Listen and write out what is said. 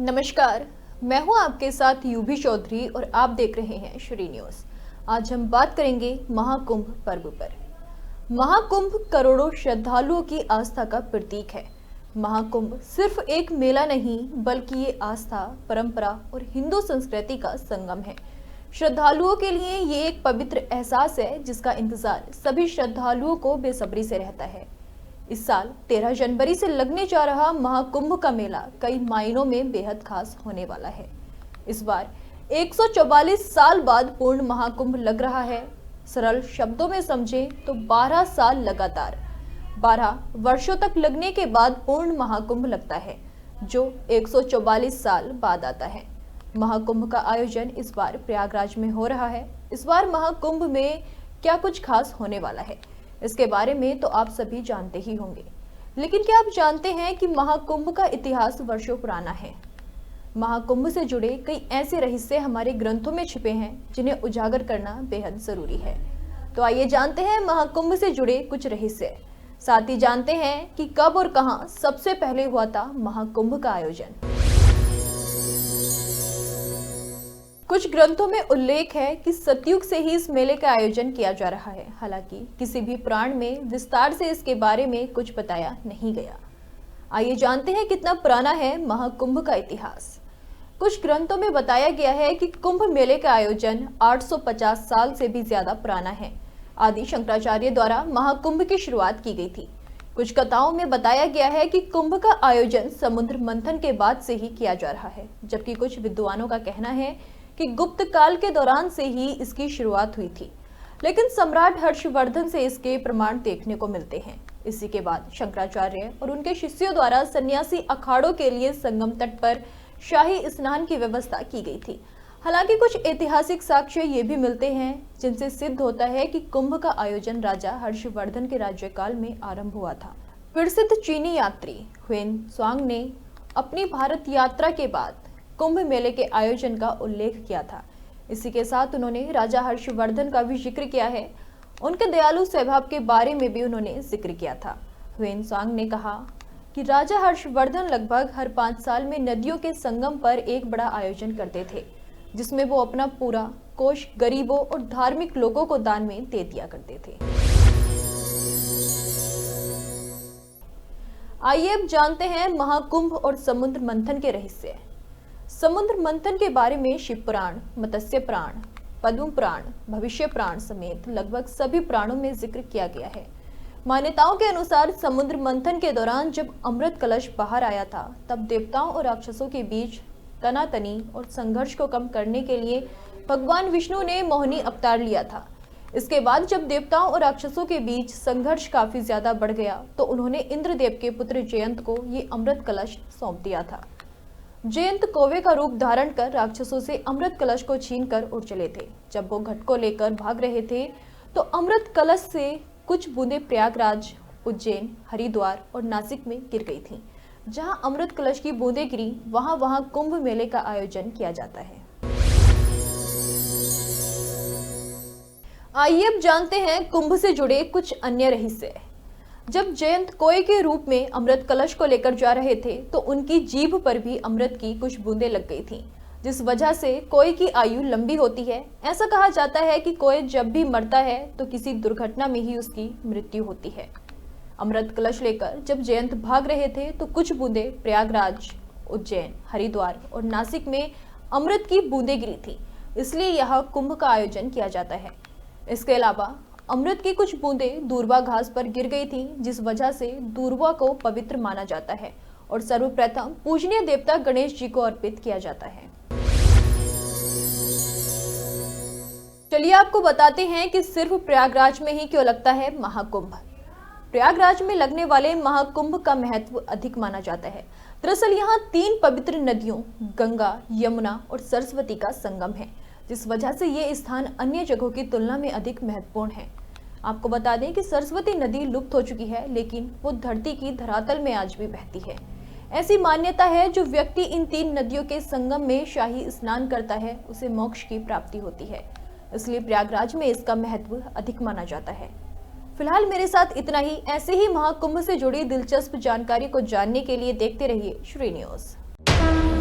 नमस्कार, मैं हूं आपके साथ यूभी चौधरी और आप देख रहे हैं श्री न्यूज। आज हम बात करेंगे महाकुंभ पर्व पर। महाकुंभ करोड़ों श्रद्धालुओं की आस्था का प्रतीक है। महाकुंभ सिर्फ एक मेला नहीं बल्कि ये आस्था, परंपरा और हिंदू संस्कृति का संगम है। श्रद्धालुओं के लिए ये एक पवित्र एहसास है जिसका इंतजार सभी श्रद्धालुओं को बेसब्री से रहता है। इस साल 13 जनवरी से लगने जा रहा महाकुंभ का मेला कई मायनों में बेहद खास होने वाला है। इस बार 144 साल बाद पूर्ण महाकुंभ लग रहा है। सरल शब्दों में समझें तो 12 साल लगातार 12 वर्षों तक लगने के बाद पूर्ण महाकुंभ लगता है, जो 144 साल बाद आता है। महाकुंभ का आयोजन इस बार प्रयागराज में हो रहा है। इस बार महाकुंभ में क्या कुछ खास होने वाला है, इसके बारे में तो आप सभी जानते ही होंगे, लेकिन क्या आप जानते हैं कि महाकुंभ का इतिहास वर्षों पुराना है। महाकुंभ से जुड़े कई ऐसे रहस्य हमारे ग्रंथों में छिपे हैं जिन्हें उजागर करना बेहद जरूरी है। तो आइए जानते हैं महाकुंभ से जुड़े कुछ रहस्य। साथ ही जानते हैं कि कब और कहां सबसे पहले हुआ था महाकुंभ का आयोजन। कुछ ग्रंथों में उल्लेख है कि सतयुग से ही इस मेले का आयोजन किया जा रहा है। हालांकि किसी भी पुराण में विस्तार से इसके बारे में कुछ बताया नहीं गया। आइए जानते हैं कितना पुराना है महाकुंभ का इतिहास। कुछ ग्रंथों में बताया गया है कि कुंभ मेले का आयोजन 850 साल से भी ज्यादा पुराना है। आदि शंकराचार्य द्वारा महाकुंभ की शुरुआत की गई थी। कुछ कथाओं में बताया गया है कि कुंभ का आयोजन समुद्र मंथन के बाद से ही किया जा रहा है, जबकि कुछ विद्वानों का कहना है कि गुप्त काल के दौरान से ही इसकी शुरुआत हुई थी, लेकिन सम्राट हर्षवर्धन से इसके प्रमाण देखने को मिलते हैं। इसी के बाद शंकराचार्य और उनके शिष्यों द्वारा सन्यासी अखाड़ों के लिए संगम तट पर शाही स्नान की व्यवस्था की गई थी। हालांकि कुछ ऐतिहासिक साक्ष्य ये भी मिलते हैं जिनसे सिद्ध होता है कि कुंभ का आयोजन राजा हर्षवर्धन के राज्यकाल में आरंभ हुआ था। प्रसिद्ध चीनी यात्री ह्वेन त्सांग ने अपनी भारत यात्रा के बाद कुंभ मेले के आयोजन का उल्लेख किया था। इसी के साथ उन्होंने राजा हर्षवर्धन का भी जिक्र किया है। उनके दयालु स्वभाव के बारे में भी उन्होंने जिक्र किया था। ह्वेन त्सांग ने कहा कि राजा हर्षवर्धन लगभग हर 5 साल में नदियों के संगम पर एक बड़ा आयोजन करते थे, जिसमें वो अपना पूरा कोष गरीबों और धार्मिक लोगों को दान में दे दिया करते थे। आइए अब जानते हैं महाकुंभ और समुद्र मंथन के रहस्य। समुद्र मंथन के बारे में शिव पुराण, मत्स्य पुराण, पद्म पुराण, भविष्य पुराण समेत लगभग सभी पुराणों में जिक्र किया गया है। मान्यताओं के अनुसार समुद्र मंथन के दौरान जब अमृत कलश बाहर आया था, तब देवताओं और राक्षसों के बीच तनातनी और संघर्ष को कम करने के लिए भगवान विष्णु ने मोहिनी अवतार लिया था। इसके बाद जब देवताओं और राक्षसों के बीच संघर्ष काफी ज्यादा बढ़ गया तो उन्होंने इंद्रदेव के पुत्र जयंत को ये अमृत कलश सौंप दिया था। जयंत कौवे का रूप धारण कर राक्षसों से अमृत कलश को छीनकर उड़ चले थे। जब वो घट को लेकर भाग रहे थे तो अमृत कलश से कुछ बूंदें प्रयागराज, उज्जैन, हरिद्वार और नासिक में गिर गई थीं। जहां अमृत कलश की बूंदें गिरी वहां कुंभ मेले का आयोजन किया जाता है। आइए अब जानते हैं कुंभ से जुड़े कुछ अन्य रहस्य। जब जयंत कोए के रूप में अमृत कलश को लेकर जा रहे थे तो उनकी जीभ पर भी अमृत की कुछ बूंदें लग गई थीं, जिस वजह से कोए की आयु लंबी होती है। ऐसा कहा जाता है कि कोए जब भी मरता है तो किसी दुर्घटना में ही उसकी मृत्यु होती है। अमृत कलश लेकर जब जयंत भाग रहे थे तो कुछ बूंदें प्रयागराज, उज्जैन, हरिद्वार और नासिक में अमृत की बूंदें गिरी थी, इसलिए यहाँ कुंभ का आयोजन किया जाता है। इसके अलावा अमृत की कुछ बूंदें दूर्वा घास पर गिर गई थीं, जिस वजह से दूर्वा को पवित्र माना जाता है और सर्वप्रथम पूजनीय देवता गणेश जी को अर्पित किया जाता है। चलिए आपको बताते हैं कि सिर्फ प्रयागराज में ही क्यों लगता है महाकुंभ। प्रयागराज में लगने वाले महाकुंभ का महत्व अधिक माना जाता है। दरअसल यहाँ 3 पवित्र नदियों गंगा, यमुना और सरस्वती का संगम है, जिस वजह से ये स्थान अन्य जगहों की तुलना में अधिक महत्वपूर्ण है। आपको बता दें कि सरस्वती नदी लुप्त हो चुकी है, लेकिन वो धरती की धरातल में आज भी बहती है। ऐसी मान्यता है जो व्यक्ति इन 3 नदियों के संगम में शाही स्नान करता है उसे मोक्ष की प्राप्ति होती है, इसलिए प्रयागराज में इसका महत्व अधिक माना जाता है। फिलहाल मेरे साथ इतना ही। ऐसे ही महाकुंभ से जुड़ी दिलचस्प जानकारी को जानने के लिए देखते रहिए श्री न्यूज।